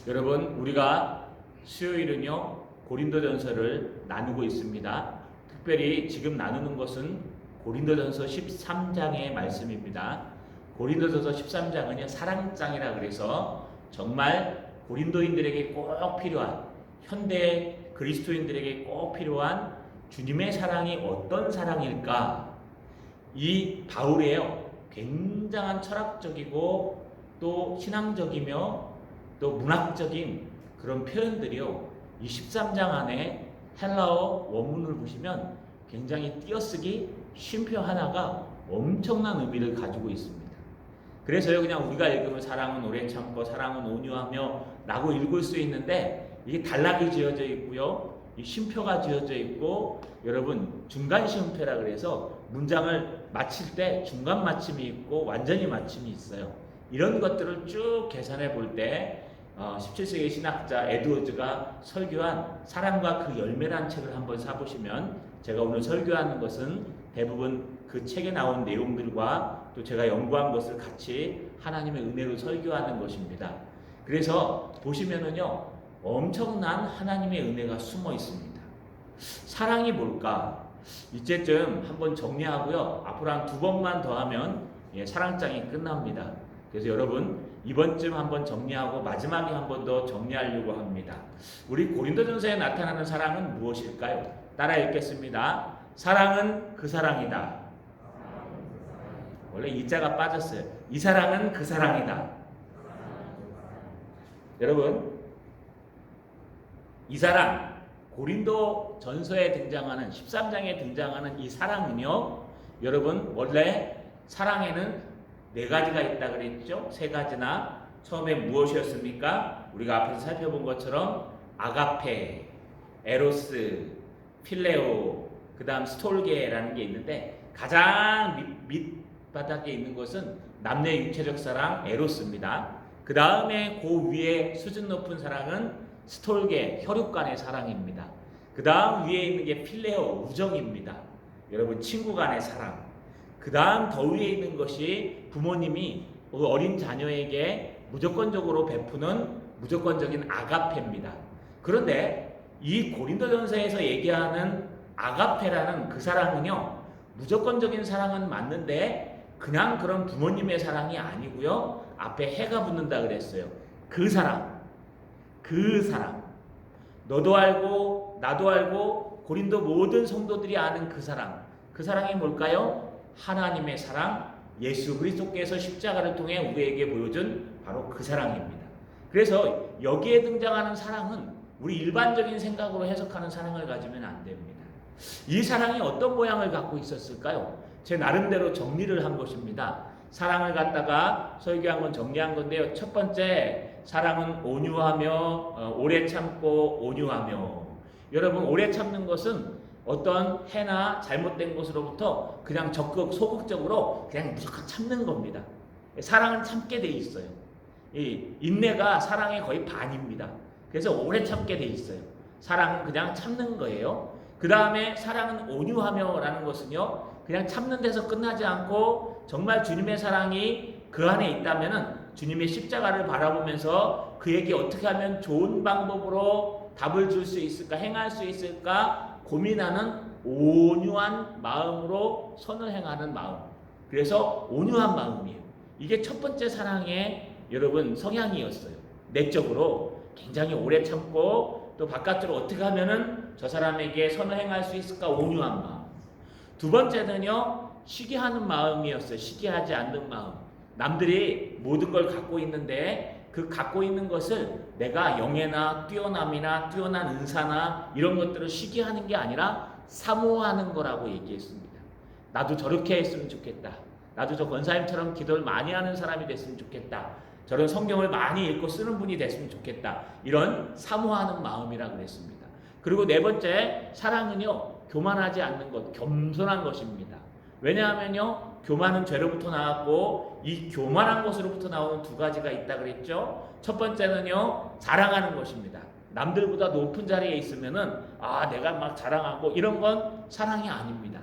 여러분, 우리가 수요일은요 고린도전서를 나누고 있습니다. 특별히 지금 나누는 것은 고린도전서 13장의 말씀입니다. 고린도전서 13장은요 사랑장이라 그래서 정말 고린도인들에게 꼭 필요한, 현대 그리스도인들에게 꼭 필요한 주님의 사랑이 어떤 사랑일까? 이 바울의 굉장한 철학적이고 또 신앙적이며 또 문학적인 그런 표현들이요, 이 13장 안에 헬라어 원문을 보시면 굉장히 띄어쓰기 쉼표 하나가 엄청난 의미를 가지고 있습니다. 그래서요, 그냥 우리가 읽으면 사랑은 오래 참고 사랑은 온유하며 라고 읽을 수 있는데, 이게 단락이 지어져 있고요, 이 쉼표가 지어져 있고, 여러분 중간 쉼표라 그래서 문장을 마칠 때 중간 마침이 있고 완전히 마침이 있어요. 이런 것들을 쭉 계산해 볼때 17세기 신학자 에드워즈가 설교한 사랑과 그 열매라는 책을 한번 사보시면, 제가 오늘 설교하는 것은 대부분 그 책에 나온 내용들과 또 제가 연구한 것을 같이 하나님의 은혜로 설교하는 것입니다. 그래서 보시면은요 엄청난 하나님의 은혜가 숨어 있습니다. 사랑이 뭘까? 이제쯤 한번 정리하고요, 앞으로 한 2번만 더 하면 사랑장이 끝납니다. 그래서 여러분 이번쯤 한번 정리하고 마지막에 한번 더 정리하려고 합니다. 우리 고린도전서에 나타나는 사랑은 무엇일까요? 따라 읽겠습니다. 사랑은 그 사랑이다. 원래 이 자가 빠졌어요. 이 사랑은 그 사랑이다. 여러분, 이 사랑, 고린도 전서에 등장하는 13장에 등장하는 이 사랑은요, 여러분 원래 사랑에는 4가지가 있다 그랬죠? 3가지나. 처음에 무엇이었습니까? 우리가 앞에서 살펴본 것처럼 아가페, 에로스, 필레오, 그 다음 스톨게라는 게 있는데, 가장 밑바닥에 있는 것은 남녀 육체적 사랑 에로스입니다. 그 다음에 그 위에 수준 높은 사랑은 스톨게, 혈육 간의 사랑입니다. 그 다음 위에 있는 게 필레오, 우정입니다. 여러분 친구 간의 사랑. 그 다음 더 위에 있는 것이 부모님이 어린 자녀에게 무조건적으로 베푸는 무조건적인 아가페입니다. 그런데 이 고린도전서에서 얘기하는 아가페라는 그 사랑은요, 무조건적인 사랑은 맞는데 그냥 그런 부모님의 사랑이 아니고요, 앞에 해가 붙는다 그랬어요. 그 사랑, 그 사랑, 너도 알고 나도 알고 고린도 모든 성도들이 아는 그 사랑, 그 사랑이 뭘까요? 하나님의 사랑, 예수 그리스도께서 십자가를 통해 우리에게 보여준 바로 그 사랑입니다. 그래서 여기에 등장하는 사랑은 우리 일반적인 생각으로 해석하는 사랑을 가지면 안 됩니다. 이 사랑이 어떤 모양을 갖고 있었을까요? 제 나름대로 정리를 한 것입니다. 사랑을 갖다가 설교한 건 정리한 건데요. 첫 번째, 사랑은 온유하며 오래 참고 온유하며. 여러분, 오래 참는 것은 어떤 해나 잘못된 것으로부터 그냥 적극 소극적으로 그냥 무조건 참는 겁니다. 사랑은 참게 돼 있어요. 이 인내가 사랑의 거의 반입니다. 그래서 오래 참게 돼 있어요. 사랑은 그냥 참는 거예요. 그 다음에 사랑은 온유하며 라는 것은요, 그냥 참는 데서 끝나지 않고 정말 주님의 사랑이 그 안에 있다면은 주님의 십자가를 바라보면서 그에게 어떻게 하면 좋은 방법으로 답을 줄 수 있을까, 행할 수 있을까 고민하는 온유한 마음으로 선을 행하는 마음. 그래서 온유한 마음이에요. 이게 첫 번째 사랑의 여러분 성향이었어요. 내적으로 굉장히 오래 참고 또 바깥으로 어떻게 하면은 저 사람에게 선을 행할 수 있을까, 온유한 마음. 두 번째는요, 시기하는 마음이었어요. 시기하지 않는 마음. 남들이 모든 걸 갖고 있는데 그 갖고 있는 것을 내가 영예나 뛰어남이나 뛰어난 은사나 이런 것들을 시기하는 게 아니라 사모하는 거라고 얘기했습니다. 나도 저렇게 했으면 좋겠다. 나도 저 권사님처럼 기도를 많이 하는 사람이 됐으면 좋겠다. 저런 성경을 많이 읽고 쓰는 분이 됐으면 좋겠다. 이런 사모하는 마음이라고 그랬습니다. 그리고 네 번째, 사랑은요, 교만하지 않는 것, 겸손한 것입니다. 왜냐하면요, 교만은 죄로부터 나왔고 이 교만한 것으로부터 나오는 2가지가 있다 그랬죠. 첫 번째는요, 자랑하는 것입니다. 남들보다 높은 자리에 있으면은 내가 막 자랑하고 이런 건 사랑이 아닙니다.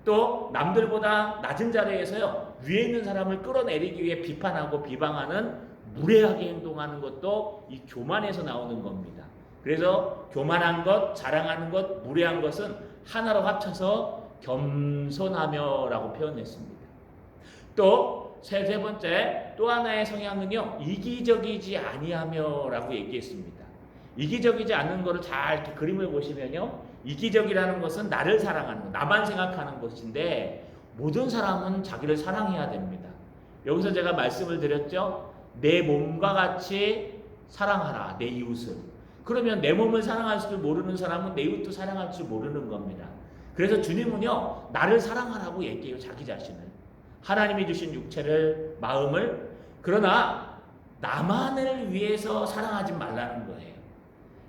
또 남들보다 낮은 자리에서요, 위에 있는 사람을 끌어내리기 위해 비판하고 비방하는 무례하게 행동하는 것도 이 교만에서 나오는 겁니다. 그래서 교만한 것, 자랑하는 것, 무례한 것은 하나로 합쳐서 겸손하며라고 표현했습니다. 또 세 번째 또 하나의 성향은요, 이기적이지 아니하며라고 얘기했습니다. 이기적이지 않는 것을 잘 이렇게 그림을 보시면요, 이기적이라는 것은 나를 사랑하는 것, 나만 생각하는 것인데 모든 사람은 자기를 사랑해야 됩니다. 여기서 제가 말씀을 드렸죠. 내 몸과 같이 사랑하라, 내 이웃을. 그러면 내 몸을 사랑할 줄 모르는 사람은 내 이웃도 사랑할 줄 모르는 겁니다. 그래서 주님은요, 나를 사랑하라고 얘기해요, 자기 자신을. 하나님이 주신 육체를, 마음을. 그러나 나만을 위해서 사랑하지 말라는 거예요.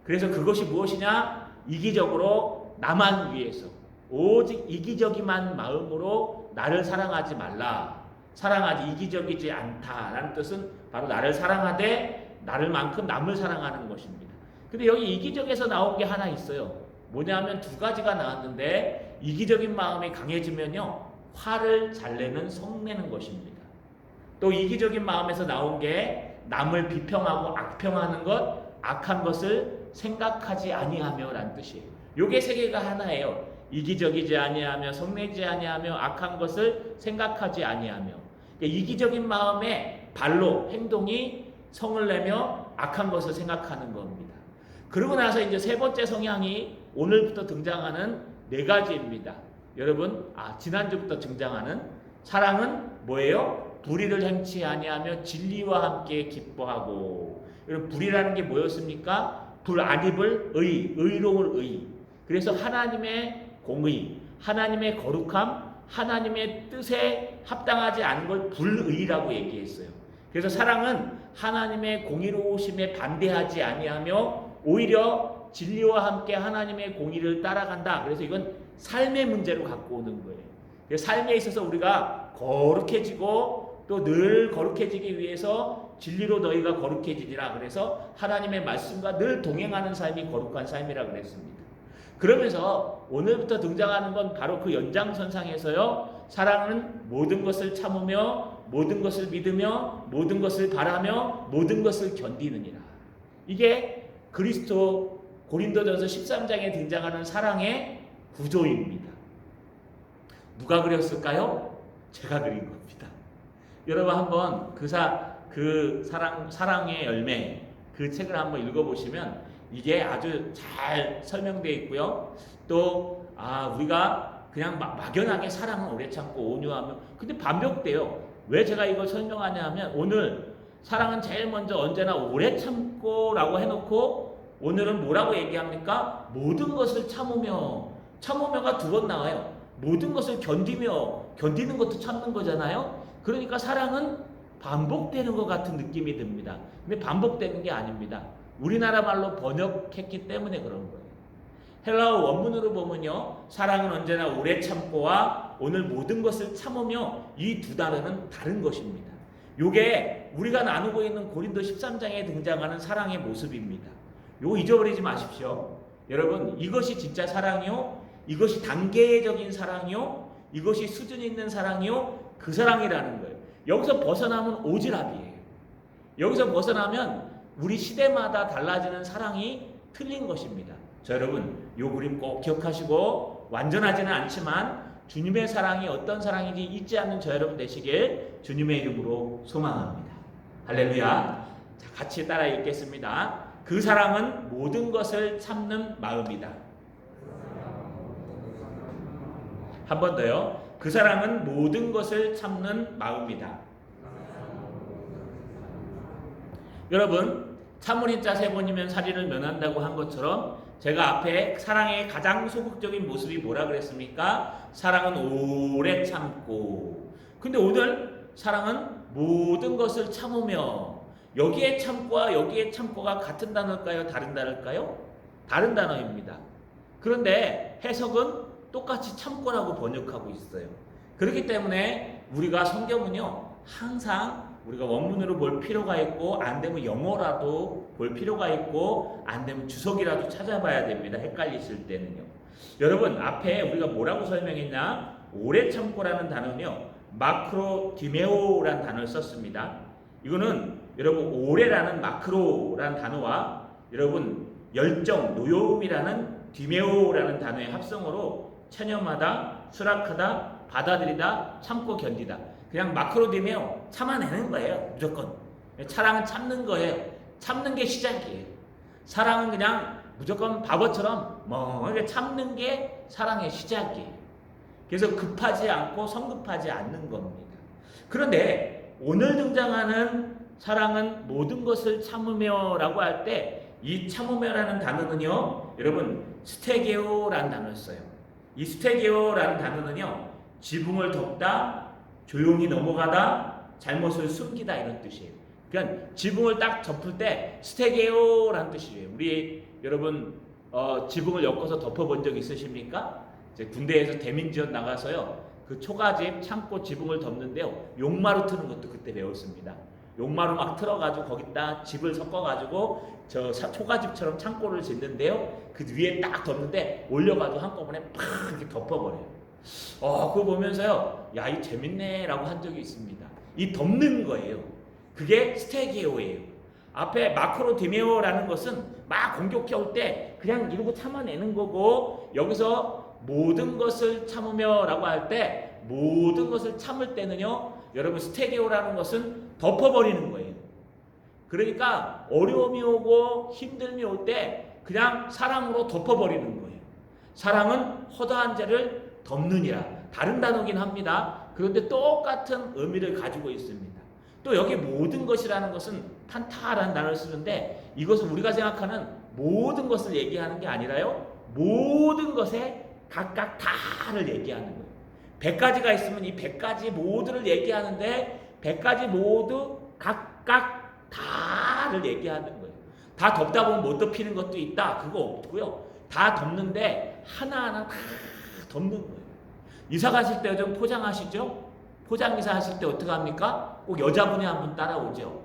그래서 그것이 무엇이냐? 이기적으로 나만 위해서, 오직 이기적이만 마음으로 나를 사랑하지 말라. 사랑하지 이기적이지 않다라는 뜻은 바로 나를 사랑하되 나를만큼 남을 사랑하는 것입니다. 근데 여기 이기적에서 나온 게 하나 있어요. 뭐냐면 두 가지가 나왔는데, 이기적인 마음이 강해지면요, 화를 잘 내는 성내는 것입니다. 또 이기적인 마음에서 나온 게 남을 비평하고 악평하는 것, 악한 것을 생각하지 아니하며라는 뜻이에요. 요게 세 개가 하나예요. 이기적이지 아니하며, 성내지 아니하며, 악한 것을 생각하지 아니하며. 그러니까 이기적인 마음의 발로, 행동이 성을 내며 악한 것을 생각하는 겁니다. 그러고 나서 이제 세 번째 성향이 오늘부터 등장하는 네 가지입니다. 여러분, 지난주부터 등장하는 사랑은 뭐예요? 불의를 행치 아니하며 진리와 함께 기뻐하고. 여러분, 불의라는 게 뭐였습니까? 불 안 입을 의, 의로울 의. 그래서 하나님의 공의, 하나님의 거룩함, 하나님의 뜻에 합당하지 않은 걸 불의라고 얘기했어요. 그래서 사랑은 하나님의 공의로우심에 반대하지 아니하며 오히려 진리와 함께 하나님의 공의를 따라간다. 그래서 이건 삶의 문제로 갖고 오는 거예요. 그래서 삶에 있어서 우리가 거룩해지고 또 늘 거룩해지기 위해서 진리로 너희가 거룩해지리라. 그래서 하나님의 말씀과 늘 동행하는 삶이 거룩한 삶이라 그랬습니다. 그러면서 오늘부터 등장하는 건 바로 그 연장선상에서요, 사랑은 모든 것을 참으며 모든 것을 믿으며 모든 것을 바라며 모든 것을 견디느니라. 이게 그리스도 고린도전서 13장에 등장하는 사랑의 구조입니다. 누가 그렸을까요? 제가 그린 겁니다. 여러분 한번 그 사랑의 열매, 그 책을 한번 읽어보시면 이게 아주 잘 설명되어 있고요. 또 우리가 그냥 막연하게 사랑은 오래 참고 온유하며, 근데 반복돼요. 왜 제가 이걸 설명하냐 하면, 오늘 사랑은 제일 먼저 언제나 오래 참고라고 해놓고 오늘은 뭐라고 얘기합니까? 모든 것을 참으며가 두 번 나와요. 모든 것을 견디는 것도 참는 거잖아요. 그러니까 사랑은 반복되는 것 같은 느낌이 듭니다. 근데 반복되는 게 아닙니다. 우리나라 말로 번역했기 때문에 그런 거예요. 헬라어 원문으로 보면요, 사랑은 언제나 오래 참고와 오늘 모든 것을 참으며, 이 두 단어는 다른 것입니다. 요게 우리가 나누고 있는 고린도 13장에 등장하는 사랑의 모습입니다. 요거 잊어버리지 마십시오. 여러분, 이것이 진짜 사랑이요, 이것이 단계적인 사랑이요, 이것이 수준 있는 사랑이요, 그 사랑이라는 거예요. 여기서 벗어나면 오지랖이에요. 여기서 벗어나면 우리 시대마다 달라지는 사랑이 틀린 것입니다. 자, 여러분, 요 그림 꼭 기억하시고, 완전하지는 않지만 주님의 사랑이 어떤 사랑인지 잊지 않는 저 여러분 되시길 주님의 이름으로 소망합니다. 할렐루야. 자, 같이 따라 읽겠습니다. 그 사랑은 모든 것을 참는 마음이다. 한 번 더요. 그 사랑은 모든 것을 참는 마음이다. 여러분, 참으린 자 세 번이면 살인을 면한다고 한 것처럼, 제가 앞에 사랑의 가장 소극적인 모습이 뭐라 그랬습니까? 사랑은 오래 참고. 근데 오늘 사랑은 모든 것을 참으며, 여기에 참고와 여기에 참고가 같은 단어일까요? 다른 단어일까요? 다른 단어입니다. 그런데 해석은 똑같이 참고라고 번역하고 있어요. 그렇기 때문에 우리가 성경은요, 항상 우리가 원문으로 볼 필요가 있고, 안 되면 영어라도 볼 필요가 있고, 안 되면 주석이라도 찾아봐야 됩니다. 헷갈리실 때는요. 여러분, 앞에 우리가 뭐라고 설명했냐? 오래 참고라는 단어는요, 마크로디메오라는 단어를 썼습니다. 이거는 여러분 오래라는 마크로라는 단어와 여러분 열정, 노여움이라는 디메오라는 단어의 합성어로 체념하다, 수락하다, 받아들이다, 참고 견디다. 그냥 마크로 디메오, 참아내는 거예요. 무조건. 사랑은 참는 거예요. 참는 게 시작이에요. 사랑은 그냥 무조건 바보처럼 멍하게 참는 게 사랑의 시작이에요. 그래서 급하지 않고 성급하지 않는 겁니다. 그런데 오늘 등장하는 사랑은 모든 것을 참으며라고 할 때 이 참으며라는 단어는요, 여러분 스테게오라는 단어를 써요. 이 스테게오라는 단어는요, 지붕을 덮다, 조용히 넘어가다, 잘못을 숨기다 이런 뜻이에요. 그러니까 지붕을 딱 덮을 때 스테게오라는 뜻이에요. 우리 여러분 지붕을 엮어서 덮어본 적 있으십니까? 이제 군대에서 대민지원 나가서요, 그 초가집 창고 지붕을 덮는데요, 용마루 트는 것도 그때 배웠습니다. 용마루 막 틀어가지고 거기다 집을 섞어가지고 저 초가집처럼 창고를 짓는데요, 그 위에 딱 덮는데 올려가지고 한꺼번에 팍 이렇게 덮어버려요. 그거 보면서요, 야, 이 재밌네라고 한 적이 있습니다. 이 덮는 거예요. 그게 스테게오예요. 앞에 마크로 디메오라는 것은 막 공격해 올 때 그냥 이러고 참아내는 거고, 여기서 모든 것을 참으며라고 할 때 모든 것을 참을 때는요, 여러분 스테게오라는 것은 덮어버리는 거예요. 그러니까 어려움이 오고 힘듦이 올 때 그냥 사랑으로 덮어버리는 거예요. 사랑은 허다한 죄를 덮느니라. 다른 단어긴 합니다. 그런데 똑같은 의미를 가지고 있습니다. 또 여기 모든 것이라는 것은 판타라는 단어를 쓰는데, 이것은 우리가 생각하는 모든 것을 얘기하는 게 아니라요, 모든 것에 각각 다를 얘기하는 거예요. 100가지가 있으면 이 100가지 모두를 얘기하는데 100가지 모두 각각 다를 얘기하는 거예요. 다 덮다 보면 못 덮이는 것도 있다, 그거 없고요. 다 덮는데 하나하나 다 덮는 거예요. 이사 가실 때 좀 포장하시죠? 포장이사 하실 때 어떻게 합니까? 꼭 여자분이 한 분 따라오죠.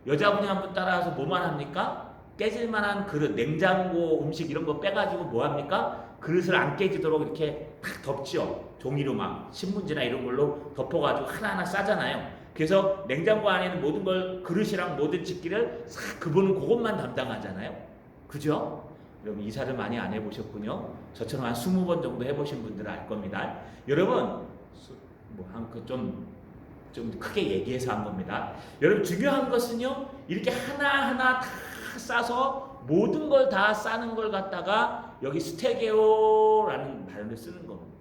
여자분이 한 분 따라와서 뭐만 합니까? 깨질 만한 그릇, 냉장고 음식 이런 거 빼가지고 뭐 합니까? 그릇을 안 깨지도록 이렇게 탁 덮죠. 종이로 막 신문지나 이런 걸로 덮어가지고 하나하나 싸잖아요. 그래서 냉장고 안에 있는 모든 걸, 그릇이랑 모든 집기를 싹, 그분은 그것만 담당하잖아요. 그죠? 여러분 이사를 많이 안 해보셨군요. 저처럼 한 20번 정도 해보신 분들은 알 겁니다. 여러분 좀 크게 얘기해서 한 겁니다. 여러분 중요한 것은요, 이렇게 하나하나 다 싸서 모든 걸 다 싸는 걸 갖다가 여기 스테게오라는 단어를 쓰는 겁니다.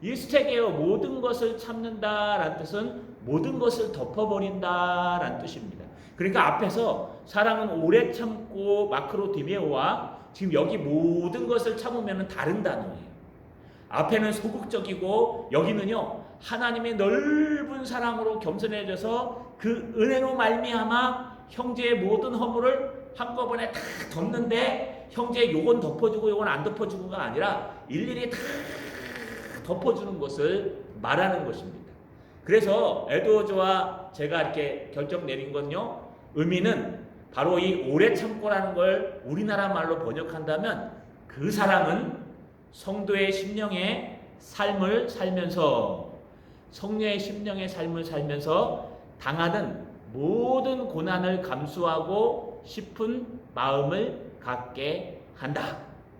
이 스테게오, 모든 것을 참는다라는 뜻은 모든 것을 덮어버린다라는 뜻입니다. 그러니까 앞에서 사랑은 오래 참고 마크로 디메오와 지금 여기 모든 것을 참으면 다른 단어예요. 앞에는 소극적이고 여기는요, 하나님의 넓은 사랑으로 겸손해져서 그 은혜로 말미암아 형제의 모든 허물을 한꺼번에 다 덮는데, 형제 요건 덮어주고 요건 안 덮어주고가 아니라 일일이 다 덮어주는 것을 말하는 것입니다. 그래서 에드워즈와 제가 이렇게 결정 내린 건요, 의미는 바로 이 오래 참고라는 걸 우리나라 말로 번역한다면, 그 사랑은 성도의 심령의 삶을 살면서, 성녀의 심령의 삶을 살면서 당하는 모든 고난을 감수하고 싶은 마음을 갖게 한다,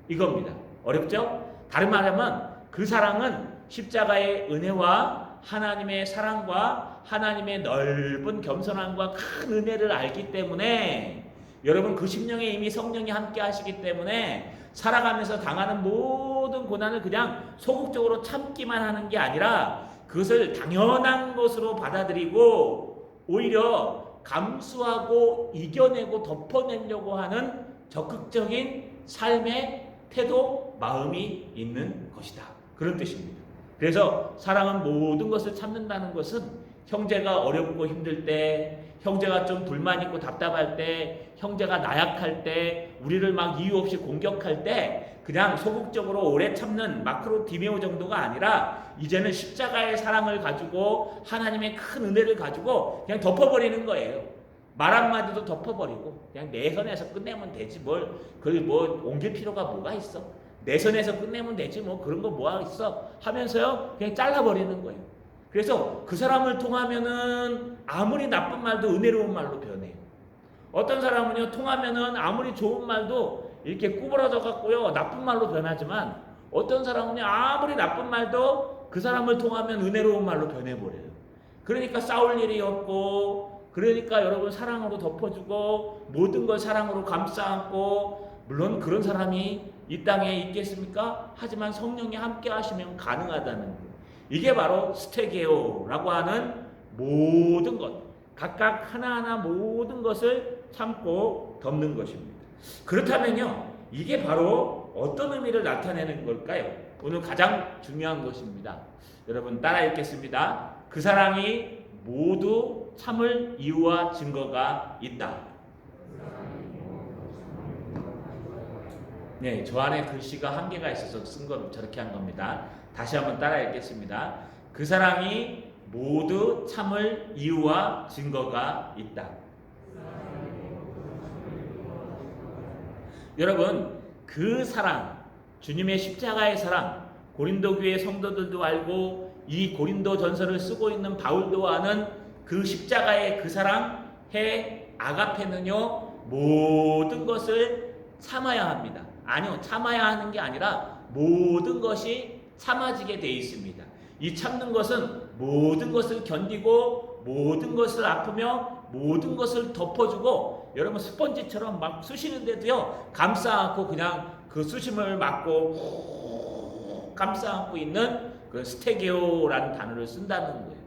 이겁니다. 어렵죠? 다른 말하면 그 사랑은 십자가의 은혜와 하나님의 사랑과 하나님의 넓은 겸손함과 큰 은혜를 알기 때문에, 여러분 그 심령에 이미 성령이 함께 하시기 때문에 살아가면서 당하는 모든 고난을 그냥 소극적으로 참기만 하는 게 아니라 그것을 당연한 것으로 받아들이고 오히려 감수하고 이겨내고 덮어내려고 하는 적극적인 삶의 태도, 마음이 있는 것이다, 그런 뜻입니다. 그래서 사랑은 모든 것을 참는다는 것은 형제가 어렵고 힘들 때, 형제가 좀 불만 있고 답답할 때, 형제가 나약할 때, 우리를 막 이유 없이 공격할 때 그냥 소극적으로 오래 참는 마크로 디메오 정도가 아니라 이제는 십자가의 사랑을 가지고 하나님의 큰 은혜를 가지고 그냥 덮어버리는 거예요. 말 한마디도 덮어버리고 그냥 내 선에서 끝내면 되지, 그걸 옮길 필요가 뭐가 있어? 내 선에서 끝내면 되지, 그런 거 뭐가 있어? 하면서요 그냥 잘라버리는 거예요. 그래서 그 사람을 통하면은 아무리 나쁜 말도 은혜로운 말로 변해요. 어떤 사람은요, 통하면은 아무리 좋은 말도 이렇게 구부러져 갖고요, 나쁜 말로 변하지만 어떤 사람은요, 아무리 나쁜 말도 그 사람을 통하면 은혜로운 말로 변해버려요. 그러니까 싸울 일이 없고, 그러니까 여러분 사랑으로 덮어주고, 모든 걸 사랑으로 감싸안고, 물론 그런 사람이 이 땅에 있겠습니까? 하지만 성령이 함께 하시면 가능하다는 거예요. 이게 바로 스테게오라고 하는 모든 것, 각각 하나하나 모든 것을 참고 덮는 것입니다. 그렇다면요, 이게 바로 어떤 의미를 나타내는 걸까요? 오늘 가장 중요한 것입니다. 여러분 따라 읽겠습니다. 그 사랑이 모두 참을 이유와 증거가 있다. 네, 저 안에 글씨가 한계가 있어서 쓴 걸 저렇게 한 겁니다. 다시 한번 따라 읽겠습니다. 그 사랑이 모두 참을 이유와 증거가 있다. 여러분, 그 사랑, 주님의 십자가의 사랑, 고린도 교회 성도들도 알고 이 고린도 전서를 쓰고 있는 바울도 아는 그 십자가의 그 사랑, 아가페는요, 모든 것을 참아야 합니다. 아니요, 참아야 하는 게 아니라 모든 것이 참아지게 되어 있습니다. 이 참는 것은 모든 것을 견디고 모든 것을 아프며 모든 것을 덮어주고, 여러분 스펀지처럼 막 쑤시는데도요, 감싸 안고 그냥 그 쑤심을 막고 감싸 안고 있는 그 스테게오라는 단어를 쓴다는 거예요.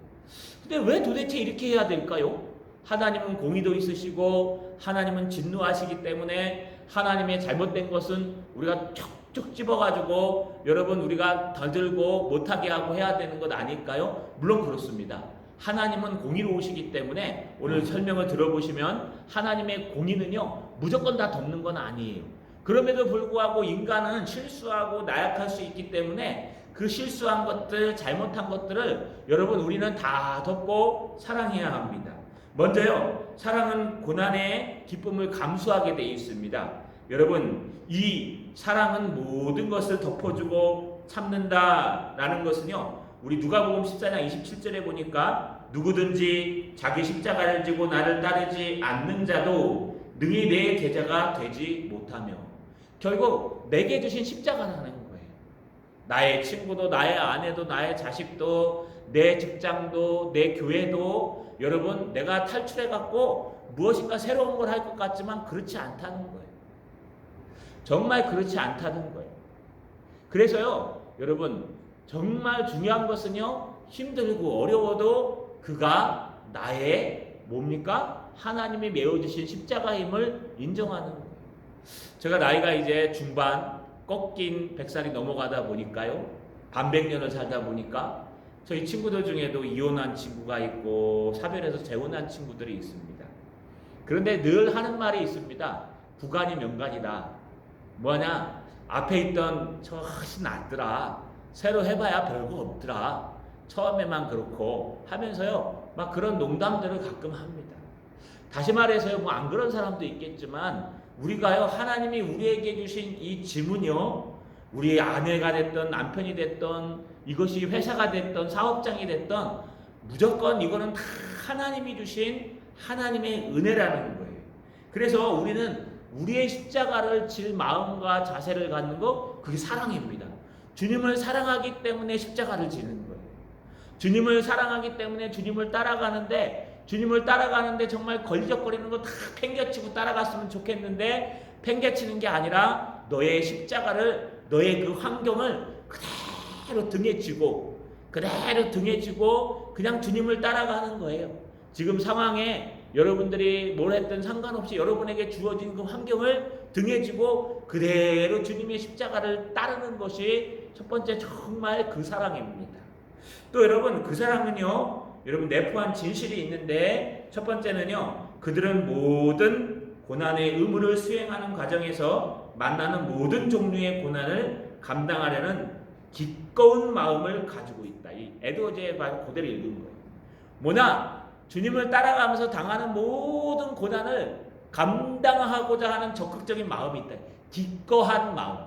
근데 왜 도대체 이렇게 해야 될까요? 하나님은 공의도 있으시고 하나님은 진노하시기 때문에 하나님의 잘못된 것은 우리가 툭툭 집어가지고 여러분 우리가 더 들고 못하게 하고 해야 되는 것 아닐까요? 물론 그렇습니다. 하나님은 공의로우시기 때문에 오늘 설명을 들어보시면 하나님의 공의는요, 무조건 다 덮는 건 아니에요. 그럼에도 불구하고 인간은 실수하고 나약할 수 있기 때문에 그 실수한 것들, 잘못한 것들을 여러분 우리는 다 덮고 사랑해야 합니다. 먼저요, 사랑은 고난의 기쁨을 감수하게 되어 있습니다. 여러분, 이 사랑은 모든 것을 덮어주고 참는다라는 것은요, 우리 누가복음 14장 27절에 보니까 누구든지 자기 십자가를 지고 나를 따르지 않는 자도 능히 내 제자가 되지 못하며, 결국 내게 주신 십자가라는 거예요. 나의 친구도, 나의 아내도, 나의 자식도, 내 직장도, 내 교회도, 여러분 내가 탈출해갖고 무엇인가 새로운 걸 할 것 같지만 그렇지 않다는 거예요. 정말 그렇지 않다는 거예요. 그래서요, 여러분 정말 중요한 것은요, 힘들고 어려워도 그가 나의 뭡니까? 하나님이 메어주신 십자가임을 인정하는 거예요. 제가 나이가 이제 중반 꺾인 100살이 넘어가다 보니까요, 반백년을 살다 보니까 저희 친구들 중에도 이혼한 친구가 있고 사별해서 재혼한 친구들이 있습니다. 그런데 늘 하는 말이 있습니다. 구간이 명간이다. 뭐냐? 앞에 있던 저 훨씬 낫더라. 새로 해봐야 별거 없더라. 처음에만 그렇고 하면서요, 막 그런 농담들을 가끔 합니다. 다시 말해서요, 뭐 안 그런 사람도 있겠지만 우리가요, 하나님이 우리에게 주신 이 지문이요, 우리 아내가 됐던 남편이 됐던 이것이 회사가 됐던 사업장이 됐던 무조건 이거는 다 하나님이 주신 하나님의 은혜라는 거예요. 그래서 우리는 우리의 십자가를 질 마음과 자세를 갖는 거, 그게 사랑입니다. 주님을 사랑하기 때문에 십자가를 지는 거예요. 주님을 사랑하기 때문에 주님을 따라가는데, 주님을 따라가는데 정말 걸리적거리는 거 다 팽개치고 따라갔으면 좋겠는데 팽개치는 게 아니라 너의 십자가를, 너의 그 환경을 그대로 등에 지고 그냥 주님을 따라가는 거예요. 지금 상황에 여러분들이 뭘 했든 상관없이 여러분에게 주어진 그 환경을 등에 지고 그대로 주님의 십자가를 따르는 것이 첫 번째 정말 그 사랑입니다. 또 여러분, 그 사랑은요, 여러분 내포한 진실이 있는데, 첫 번째는요, 그들은 모든 고난의 의무를 수행하는 과정에서 만나는 모든 종류의 고난을 감당하려는 기꺼운 마음을 가지고 있다. 이 에드워즈의 말 그대로 읽은 거예요. 뭐냐? 주님을 따라가면서 당하는 모든 고난을 감당하고자 하는 적극적인 마음이 있다. 기꺼한 마음.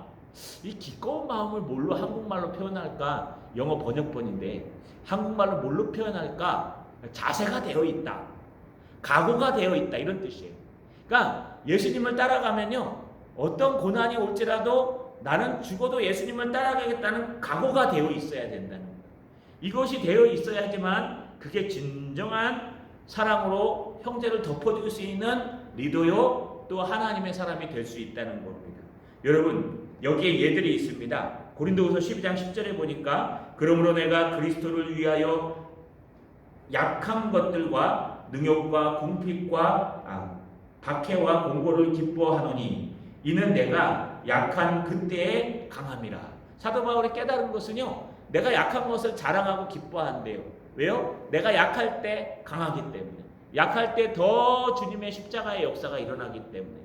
이 기꺼운 마음을 뭘로 한국말로 표현할까? 영어 번역본인데 한국말로 뭘로 표현할까? 자세가 되어 있다. 각오가 되어 있다. 이런 뜻이에요. 그러니까 예수님을 따라가면요. 어떤 고난이 올지라도 나는 죽어도 예수님을 따라가겠다는 각오가 되어 있어야 된다는 거예요. 이것이 되어 있어야지만 그게 진정한 사랑으로 형제를 덮어줄 수 있는 리더요 또 하나님의 사람이 될 수 있다는 겁니다. 여러분 여기에 예들이 있습니다. 고린도후서 12장 10절에 보니까 그러므로 내가 그리스도를 위하여 약한 것들과 능욕과 궁핍과 박해와 공고를 기뻐하노니 이는 내가 약한 그때에 강함이라. 사도 바울이 깨달은 것은요, 내가 약한 것을 자랑하고 기뻐한대요. 왜요? 내가 약할 때 강하기 때문에, 약할 때 더 주님의 십자가의 역사가 일어나기 때문에,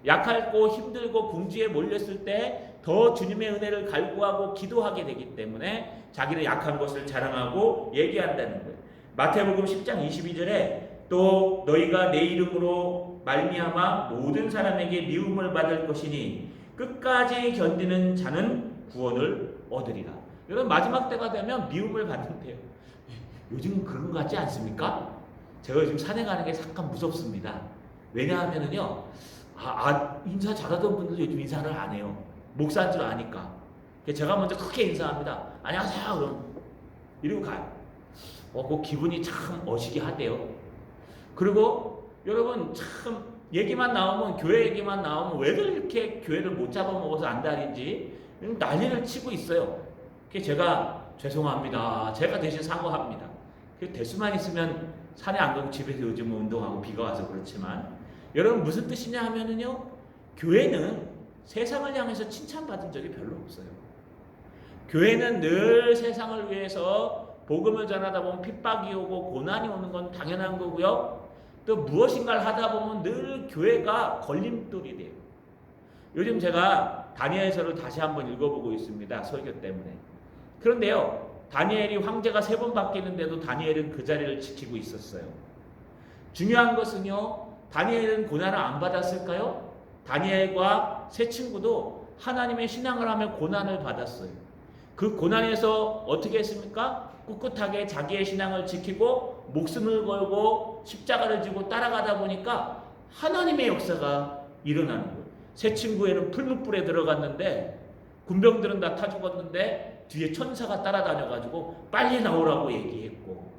약하고 힘들고 궁지에 몰렸을 때 더 주님의 은혜를 갈구하고 기도하게 되기 때문에 자기는 약한 것을 자랑하고 얘기한다는 거예요. 마태복음 10장 22절에 또 너희가 내 이름으로 말미암아 모든 사람에게 미움을 받을 것이니 끝까지 견디는 자는 구원을 얻으리라. 여러분 마지막 때가 되면 미움을 받는데요. 요즘 그런 거 같지 않습니까? 제가 요즘 산에 가는 게 잠깐 무섭습니다. 왜냐하면은요, 인사 잘하던 분들도 요즘 인사를 안 해요. 목사인 줄 아니까. 제가 먼저 크게 인사합니다. 안녕하세요. 그럼 이러고 가요. 그 기분이 참 어시기 하대요. 그리고 여러분 참 얘기만 나오면, 교회 얘기만 나오면 왜들 이렇게 교회를 못 잡아먹어서 안달인지 난리를 치고 있어요. 제가 죄송합니다. 제가 대신 사과합니다. 대수만 있으면 산에 안 가고 집에서 요즘은 운동하고 비가 와서 그렇지만, 여러분 무슨 뜻이냐 하면은요, 교회는 세상을 향해서 칭찬받은 적이 별로 없어요. 교회는 늘 세상을 위해서 복음을 전하다 보면 핍박이 오고 고난이 오는 건 당연한 거고요. 또 무엇인가를 하다 보면 늘 교회가 걸림돌이 돼요. 요즘 제가 다니엘서를 다시 한번 읽어보고 있습니다. 설교 때문에. 그런데요, 다니엘이 황제가 3번 바뀌는데도 다니엘은 그 자리를 지키고 있었어요. 중요한 것은요, 다니엘은 고난을 안 받았을까요? 다니엘과 세 친구도 하나님의 신앙을 하며 고난을 받았어요. 그 고난에서 어떻게 했습니까? 꿋꿋하게 자기의 신앙을 지키고 목숨을 걸고 십자가를 지고 따라가다 보니까 하나님의 역사가 일어나는 거예요. 세 친구에는 풀무불에 들어갔는데 군병들은 다 타 죽었는데 뒤에 천사가 따라다녀가지고 빨리 나오라고 얘기했고,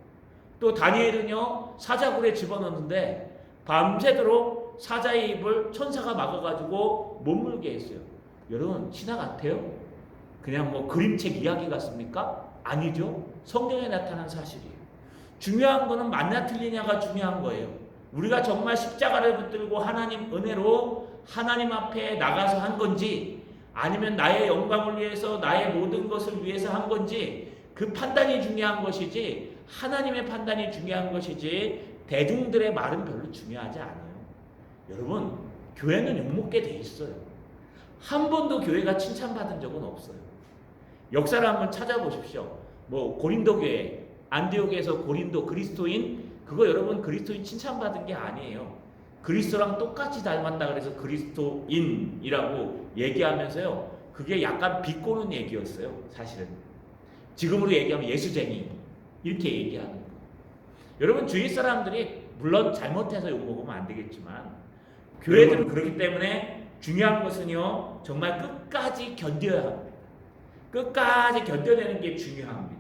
또 다니엘은요, 사자굴에 집어넣는데 밤새도록 사자의 입을 천사가 막아가지고 못 물게 했어요. 여러분 신화 같아요? 그냥 그림책 이야기 같습니까? 아니죠. 성경에 나타난 사실이에요. 중요한 거는 맞나 틀리냐가 중요한 거예요. 우리가 정말 십자가를 붙들고 하나님 은혜로 하나님 앞에 나가서 한 건지, 아니면 나의 영광을 위해서 나의 모든 것을 위해서 한 건지, 그 판단이 중요한 것이지 하나님의 판단이 중요한 것이지 대중들의 말은 별로 중요하지 않아요. 여러분 교회는 욕먹게 돼 있어요. 한 번도 교회가 칭찬받은 적은 없어요. 역사를 한번 찾아보십시오. 고린도 교회, 안디옥에서 고린도 그리스도인, 그거 여러분 그리스도인 칭찬받은 게 아니에요. 그리스도랑 똑같이 닮았다 그래서 그리스도인이라고 얘기하면서요, 그게 약간 비꼬는 얘기였어요. 사실은 지금으로 얘기하면 예수쟁이 이렇게 얘기하는 거. 여러분 주위 사람들이 물론 잘못해서 욕먹으면 안 되겠지만 교회들은 그렇기 때문에 중요한 것은요, 정말 끝까지 견뎌야 합니다. 끝까지 견뎌내는 게 중요합니다.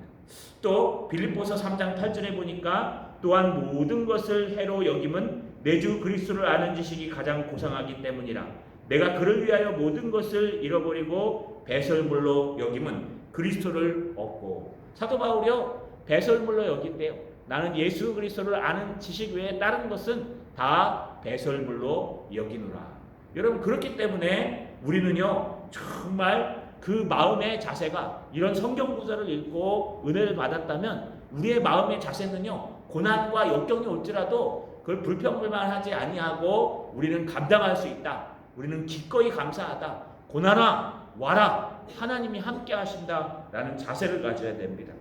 또 빌립보서 3장 8절에 보니까 또한 모든 것을 해로 여김은 내 주 그리스도를 아는 지식이 가장 고상하기 때문이라. 내가 그를 위하여 모든 것을 잃어버리고 배설물로 여김은 그리스도를 얻고. 사도 바울이요, 배설물로 여긴대요. 나는 예수 그리스도를 아는 지식 외에 다른 것은 다 배설물로 여기노라. 여러분 그렇기 때문에 우리는요, 정말 그 마음의 자세가, 이런 성경 구절을 읽고 은혜를 받았다면 우리의 마음의 자세는요, 고난과 역경이 올지라도 그걸 불평불만하지 아니하고 우리는 감당할 수 있다. 우리는 기꺼이 감사하다. 고난아 와라, 하나님이 함께 하신다라는 자세를 가져야 됩니다.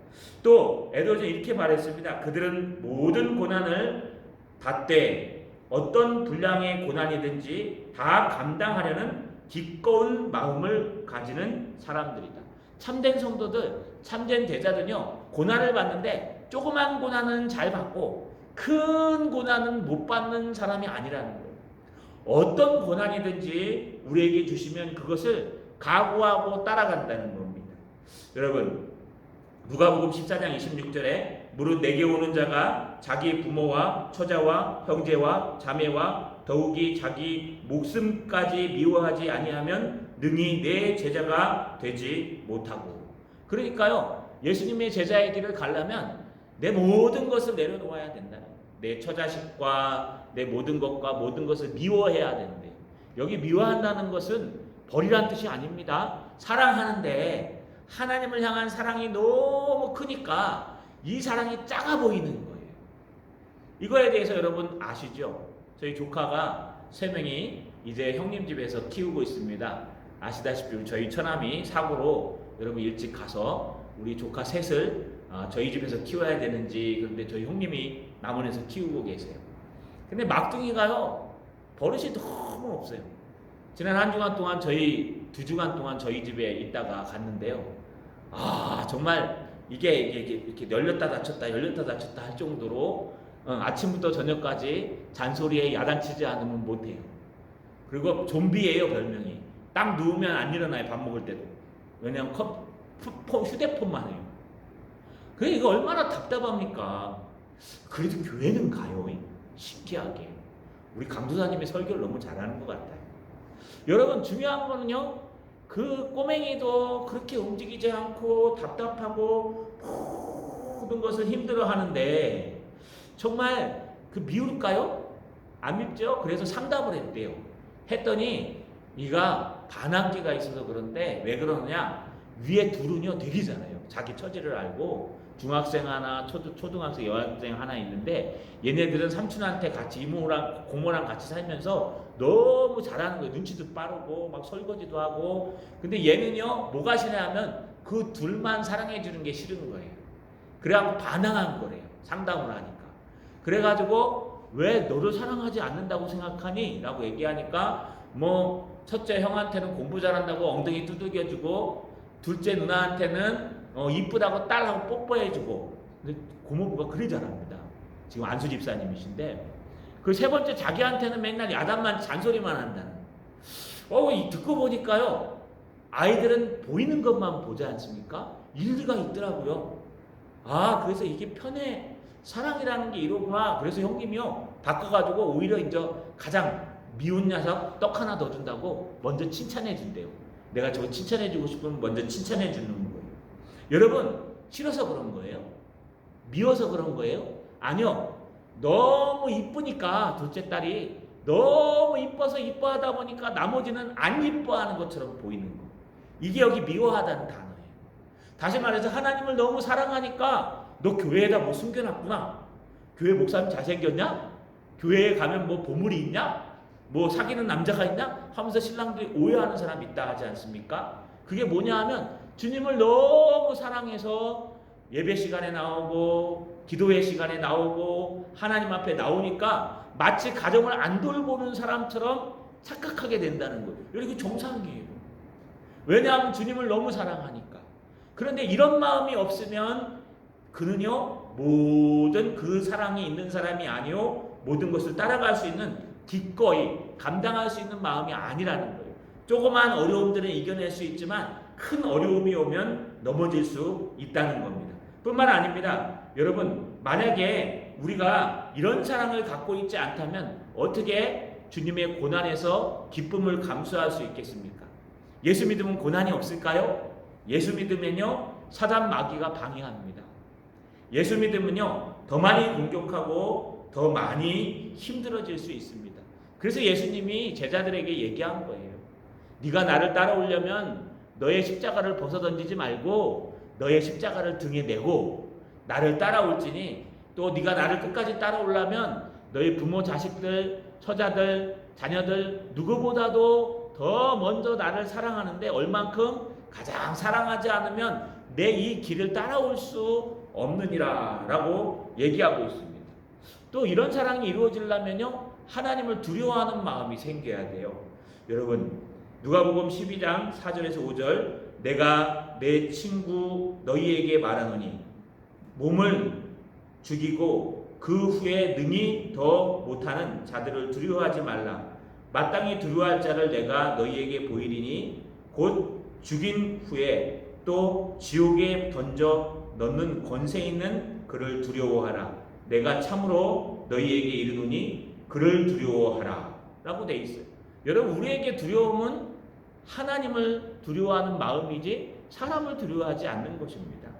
또 에도저는 이렇게 말했습니다. 그들은 모든 고난을 받되 어떤 분량의 고난이든지 다 감당하려는 기꺼운 마음을 가지는 사람들이다. 참된 성도들 참된 제자들은요, 고난을 받는데 조그만 고난은 잘 받고 큰 고난은 못 받는 사람이 아니라는 거예요. 어떤 고난이든지 우리에게 주시면 그것을 각오하고 따라간다는 겁니다. 여러분, 누가복음 14장 26절에 무릇 내게 오는 자가 자기 부모와 처자와 형제와 자매와 더욱이 자기 목숨까지 미워하지 아니하면 능히 내 제자가 되지 못하고. 그러니까요, 예수님의 제자의 길을 가려면 내 모든 것을 내려놓아야 된다. 내 처자식과 내 모든 것과 모든 것을 미워해야 되는데, 여기 미워한다는 것은 버리란 뜻이 아닙니다. 사랑하는데 하나님을 향한 사랑이 너무 크니까 이 사랑이 작아 보이는 거예요. 이거에 대해서 여러분 아시죠? 저희 조카가 3명이 이제 형님 집에서 키우고 있습니다. 아시다시피 저희 처남이 사고로 여러분 일찍 가서 우리 조카 셋을 저희 집에서 키워야 되는지, 그런데 저희 형님이 남원에서 키우고 계세요. 근데 막둥이가요, 버릇이 너무 없어요. 지난 한 주간 동안 2주간 동안 저희 집에 있다가 갔는데요. 정말 이게 이렇게 열렸다 닫혔다 할 정도로 아침부터 저녁까지 잔소리에 야단치지 않으면 못해요. 그리고 좀비예요, 별명이. 딱 누우면 안 일어나요, 밥 먹을 때도. 왜냐면 휴대폰만 해요. 그래, 이거 얼마나 답답합니까? 그래도 교회는 가요. 신기하게. 우리 강도사님의 설교를 너무 잘하는 것 같아요. 여러분, 중요한 거는요, 그 꼬맹이도 그렇게 움직이지 않고 답답하고 모든 것을 힘들어 하는데 정말 그 미울까요? 안 밉죠? 그래서 상담을 했대요. 했더니 네가 반항기가 있어서 그런데 왜 그러느냐? 위에 둘은요 되게 잘해요. 자기 처지를 알고 중학생 하나, 초등학생, 여학생 하나 있는데 얘네들은 삼촌한테 같이 이모랑 고모랑 같이 살면서 너무 잘하는 거예요. 눈치도 빠르고 막 설거지도 하고. 근데 얘는요 뭐가 싫어하면 그 둘만 사랑해 주는 게 싫은 거예요. 그래갖고 반항한 거래요. 상담을 하니까. 그래가지고 왜 너를 사랑하지 않는다고 생각하니? 라고 얘기하니까 뭐 첫째 형한테는 공부 잘한다고 엉덩이 두들겨주고, 둘째 누나한테는 이쁘다고 딸하고 뽀뽀해주고. 근데 고모부가 그리 잘합니다. 지금 안수 집사님이신데, 그 세 번째 자기한테는 맨날 야단만 잔소리만 한다는. 듣고 보니까요, 아이들은 보이는 것만 보지 않습니까? 일리가 있더라고요. 그래서 이게 편애 사랑이라는 게 이러구나. 그래서 형님이요 바꿔가지고 오히려 이제 가장 미운 녀석 떡 하나 더 준다고 먼저 칭찬해 준대요. 내가 저거 칭찬해 주고 싶으면 먼저 칭찬해 주는 거예요. 여러분, 싫어서 그런 거예요? 미워서 그런 거예요? 아니요. 너무 이쁘니까, 둘째 딸이 너무 이뻐서 이뻐하다 보니까 나머지는 안 이뻐하는 것처럼 보이는 거. 이게 여기 미워하다는 단어예요. 다시 말해서 하나님을 너무 사랑하니까 너 교회에다 뭐 숨겨놨구나. 교회 목사님 잘생겼냐? 교회에 가면 뭐 보물이 있냐? 뭐 사귀는 남자가 있냐? 하면서 신랑들이 오해하는 사람이 있다 하지 않습니까? 그게 뭐냐 하면 주님을 너무 사랑해서 예배 시간에 나오고 기도회 시간에 나오고 하나님 앞에 나오니까 마치 가정을 안 돌보는 사람처럼 착각하게 된다는 거예요. 이게 정상이에요. 왜냐하면 주님을 너무 사랑하니까. 그런데 이런 마음이 없으면 그는요 모든 그 사랑이 있는 사람이 아니요 모든 것을 따라갈 수 있는 기꺼이 감당할 수 있는 마음이 아니라는 거예요. 조그만 어려움들은 이겨낼 수 있지만 큰 어려움이 오면 넘어질 수 있다는 겁니다. 뿐만 아닙니다. 여러분, 만약에 우리가 이런 사랑을 갖고 있지 않다면 어떻게 주님의 고난에서 기쁨을 감수할 수 있겠습니까? 예수 믿으면 고난이 없을까요? 예수 믿으면요 사단 마귀가 방해합니다. 예수 믿으면요 더 많이 공격하고 더 많이 힘들어질 수 있습니다. 그래서 예수님이 제자들에게 얘기한 거예요. 네가 나를 따라오려면 너의 십자가를 벗어던지지 말고 너의 십자가를 등에 메고 나를 따라올지니, 또 네가 나를 끝까지 따라오려면 너의 부모, 자식들, 처자들, 자녀들 누구보다도 더 먼저 나를 사랑하는데 얼만큼 가장 사랑하지 않으면 내 이 길을 따라올 수 없느니라 라고 얘기하고 있습니다. 또 이런 사랑이 이루어지려면요 하나님을 두려워하는 마음이 생겨야 돼요. 여러분, 누가복음 12장 4절에서 5절 내가 내 친구 너희에게 말하노니 몸을 죽이고 그 후에 능히 더 못하는 자들을 두려워하지 말라. 마땅히 두려워할 자를 내가 너희에게 보이리니 곧 죽인 후에 또 지옥에 던져 넣는 권세 있는 그를 두려워하라. 내가 참으로 너희에게 이르노니 그를 두려워하라 라고 돼 있어요. 여러분, 우리에게 두려움은 하나님을 두려워하는 마음이지 사람을 두려워하지 않는 것입니다.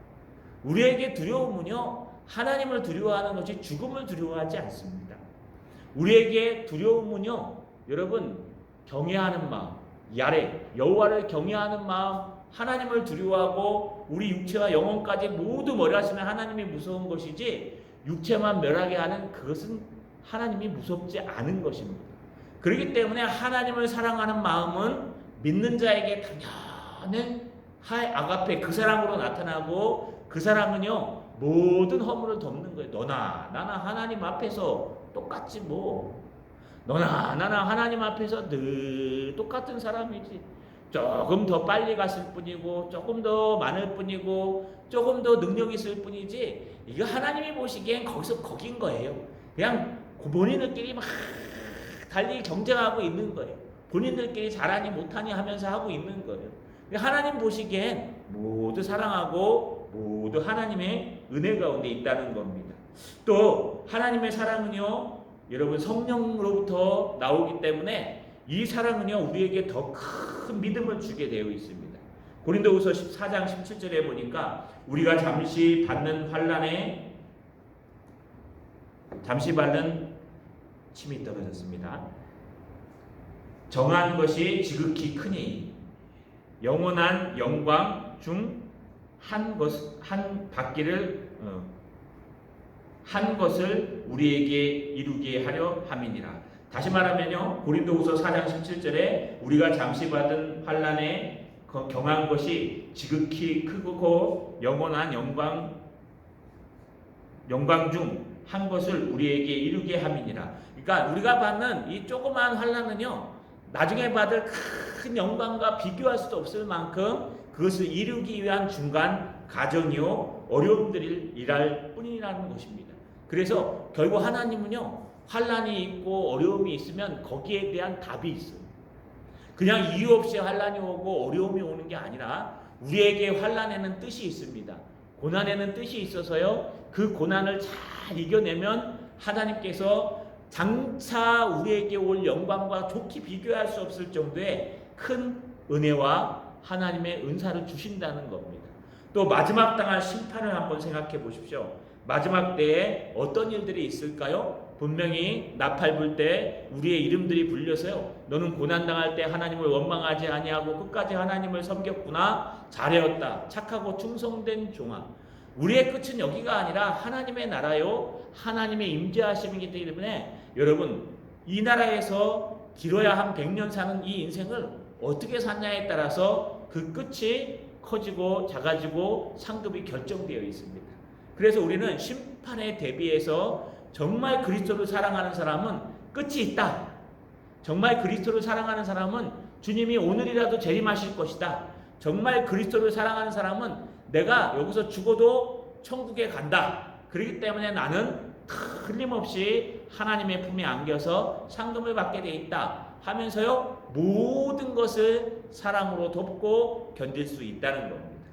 우리에게 두려움은요, 하나님을 두려워하는 것이 죽음을 두려워하지 않습니다. 우리에게 두려움은요, 여러분, 경외하는 마음, 야레, 여호와를 경외하는 마음, 하나님을 두려워하고 우리 육체와 영혼까지 모두 멸하시는 하나님이 무서운 것이지 육체만 멸하게 하는 그것은 하나님이 무섭지 않은 것입니다. 그렇기 때문에 하나님을 사랑하는 마음은 믿는 자에게 당연히 아가페 그 사랑으로 나타나고, 그 사랑은요 모든 허물을 덮는 거예요. 너나 나나 하나님 앞에서 똑같지 뭐. 너나 나나 하나님 앞에서 늘 똑같은 사람이지. 조금 더 빨리 갔을 뿐이고, 조금 더 많을 뿐이고, 조금 더 능력이 있을 뿐이지, 이거 하나님이 보시기엔 거기서 거긴 거예요. 그냥 본인들끼리 막 달리 경쟁하고 있는 거예요. 본인들끼리 잘하니 못하니 하면서 하고 있는 거예요. 하나님 보시기엔 모두 사랑하고 모두 하나님의 은혜 가운데 있다는 겁니다. 또 하나님의 사랑은요, 여러분, 성령으로부터 나오기 때문에 이 사랑은요 우리에게 더 큰 믿음을 주게 되어 있습니다. 고린도후서 14장 17절에 보니까 우리가 잠시 받는 침이 떨어졌습니다. 정한 것이 지극히 크니 영원한 영광 중 한 것을 우리에게 이루게 하려 함이니라. 다시 말하면요, 고린도후서 4장 17절에 우리가 잠시 받은 환난에 경한 것이 지극히 크고 영원한 영광 중 한 것을 우리에게 이루게 함이니라. 그러니까 우리가 받는 이 조그마한 환난은요, 나중에 받을 큰 영광과 비교할 수도 없을 만큼 그것을 이루기 위한 중간 과정이요 어려움들을 일할 뿐이라는 것입니다. 그래서 결국 하나님은요, 환난이 있고 어려움이 있으면 거기에 대한 답이 있어요. 그냥 이유 없이 환난이 오고 어려움이 오는 게 아니라 우리에게 환난에는 뜻이 있습니다. 고난에는 뜻이 있어서요, 그 고난을 잘 이겨내면 하나님께서 장차 우리에게 올 영광과 좋게 비교할 수 없을 정도의 큰 은혜와 하나님의 은사를 주신다는 겁니다. 또 마지막 당할 심판을 한번 생각해 보십시오. 마지막 때에 어떤 일들이 있을까요? 분명히 나팔 불 때 우리의 이름들이 불려서요, 너는 고난당할 때 하나님을 원망하지 아니하고 끝까지 하나님을 섬겼구나, 잘하였다, 착하고 충성된 종아. 우리의 끝은 여기가 아니라 하나님의 나라요, 하나님의 임재하심이기 때문에 여러분, 이 나라에서 길어야 한 100년 사는 이 인생을 어떻게 사냐에 따라서 그 끝이 커지고 작아지고 상급이 결정되어 있습니다. 그래서 우리는 심판에 대비해서 정말 그리스도를 사랑하는 사람은 끝이 있다. 정말 그리스도를 사랑하는 사람은 주님이 오늘이라도 재림하실 것이다. 정말 그리스도를 사랑하는 사람은 내가 여기서 죽어도 천국에 간다. 그렇기 때문에 나는 틀림없이 하나님의 품에 안겨서 상급을 받게 돼 있다 하면서요, 모든 것을 사랑으로 덮고 견딜 수 있다는 겁니다.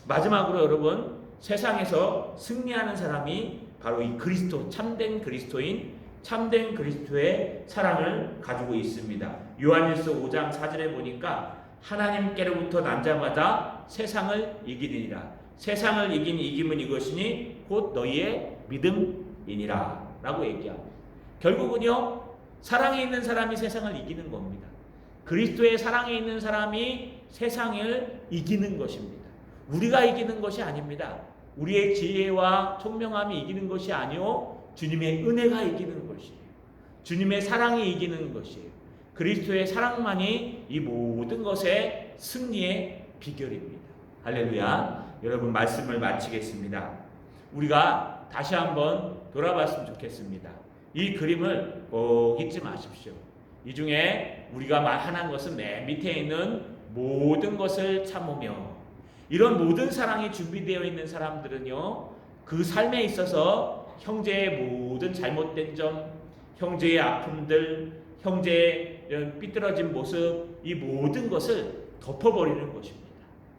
마지막으로 여러분, 세상에서 승리하는 사람이 바로 이 그리스도, 참된 그리스도인, 참된 그리스도의 사랑을 가지고 있습니다. 요한일서 5장 4절에 보니까 하나님께로부터 난 자마다 세상을 이기느니라. 세상을 이긴 이김은 이것이니 곧 너희의 믿음이니라 라고 얘기합니다. 결국은요, 사랑에 있는 사람이 세상을 이기는 겁니다. 그리스도의 사랑에 있는 사람이 세상을 이기는 것입니다. 우리가 이기는 것이 아닙니다. 우리의 지혜와 총명함이 이기는 것이 아니요, 주님의 은혜가 이기는 것이에요. 주님의 사랑이 이기는 것이에요. 그리스도의 사랑만이 이 모든 것의 승리의 비결입니다. 할렐루야. 여러분, 말씀을 마치겠습니다. 우리가 다시 한번 돌아봤으면 좋겠습니다. 이 그림을 꼭 잊지 마십시오. 이 중에 우리가 말하는 것은 맨 밑에 있는 모든 것을 참으며, 이런 모든 사랑이 준비되어 있는 사람들은요, 그 삶에 있어서 형제의 모든 잘못된 점, 형제의 아픔들, 형제의 이런 삐뚤어진 모습, 이 모든 것을 덮어버리는 것입니다.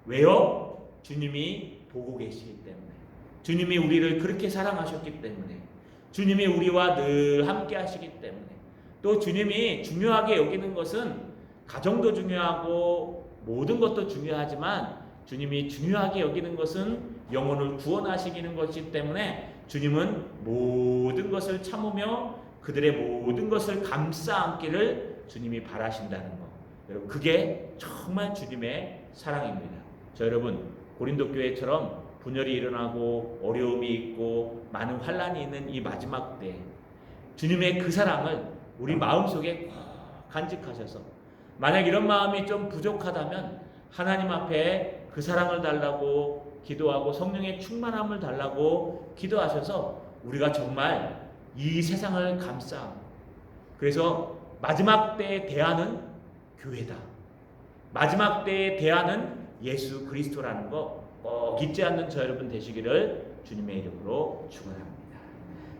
왜요? 주님이 보고 계시기 때문에, 주님이 우리를 그렇게 사랑하셨기 때문에, 주님이 우리와 늘 함께 하시기 때문에, 또 주님이 중요하게 여기는 것은 가정도 중요하고 모든 것도 중요하지만, 주님이 중요하게 여기는 것은 영혼을 구원하시기는 것이기 때문에 주님은 모든 것을 참으며 그들의 모든 것을 감싸 안기를 주님이 바라신다는 것. 여러분, 그게 정말 주님의 사랑입니다. 저 여러분, 고린도 교회처럼 분열이 일어나고 어려움이 있고 많은 환란이 있는 이 마지막 때, 주님의 그 사랑을 우리 마음속에 꼭 간직하셔서, 만약 이런 마음이 좀 부족하다면 하나님 앞에 그 사랑을 달라고 기도하고 성령의 충만함을 달라고 기도하셔서 우리가 정말 이 세상을 감싸, 그래서 마지막 때의 대안은 교회다, 마지막 때의 대안은 예수 그리스도라는 거 꼭 잊지 않는 저 여러분 되시기를 주님의 이름으로 축원합니다.